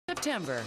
September.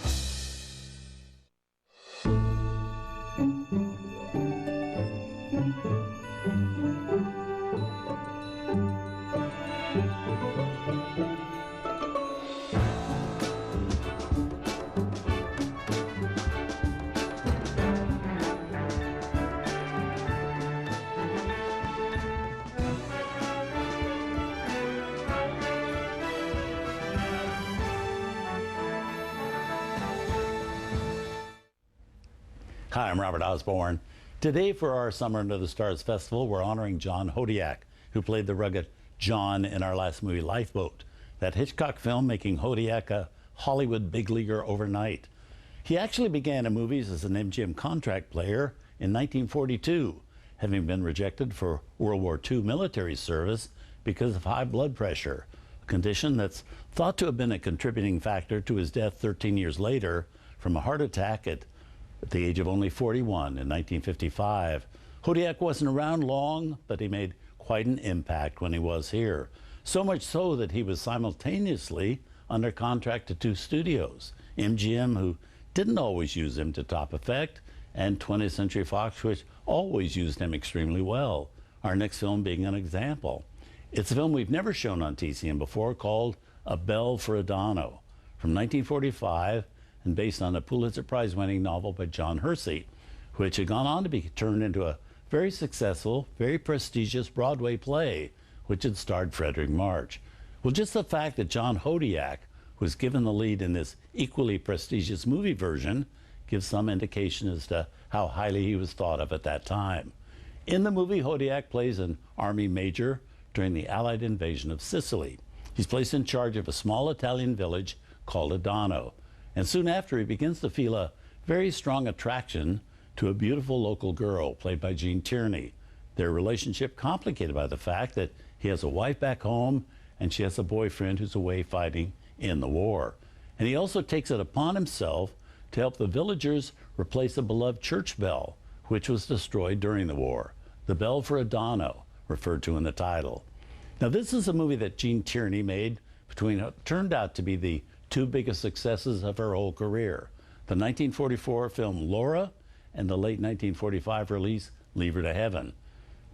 Hi, I'm Robert Osborne. Today for our Summer Under the Stars Festival, we're honoring John Hodiak, who played the rugged John in our last movie, Lifeboat, that Hitchcock film making Hodiak a Hollywood big leaguer overnight. He actually began in movies as an MGM contract player in 1942, having been rejected for World War II military service because of high blood pressure, a condition that's thought to have been a contributing factor to his death 13 years later from a heart attack at the age of only 41 in 1955. Hodiak wasn't around long, but he made quite an impact when he was here. So much so that he was simultaneously under contract to two studios, MGM, who didn't always use him to top effect, and 20th Century Fox, which always used him extremely well, our next film being an example. It's a film we've never shown on TCM before, called A Bell for Adano, from 1945, and based on a Pulitzer Prize-winning novel by John Hersey, which had gone on to be turned into a very successful, very prestigious Broadway play, which had starred Frederick March. Well, just the fact that John Hodiak was given the lead in this equally prestigious movie version gives some indication as to how highly he was thought of at that time. In the movie, Hodiak plays an army major during the Allied invasion of Sicily. He's placed in charge of a small Italian village called Adano. And soon after, he begins to feel a very strong attraction to a beautiful local girl played by Gene Tierney. Their relationship complicated by the fact that he has a wife back home and she has a boyfriend who's away fighting in the war. And he also takes it upon himself to help the villagers replace a beloved church bell, which was destroyed during the war. The Bell for Adano, referred to in the title. Now, this is a movie that Gene Tierney made between what turned out to be the two biggest successes of her whole career, the 1944 film Laura and the late 1945 release Leave Her to Heaven.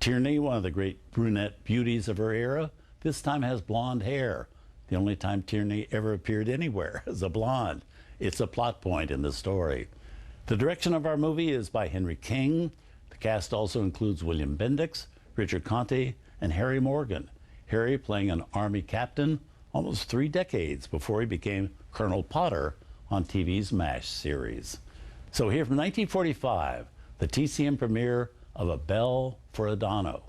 Tierney, one of the great brunette beauties of her era, this time has blonde hair, the only time Tierney ever appeared anywhere as a blonde. It's a plot point in the story. The direction of our movie is by Henry King. The cast also includes William Bendix, Richard Conte, and Harry Morgan. Harry playing an Army captain almost 3 decades before he became Colonel Potter on TV's MASH series. So here from 1945, the TCM premiere of A Bell for Adano.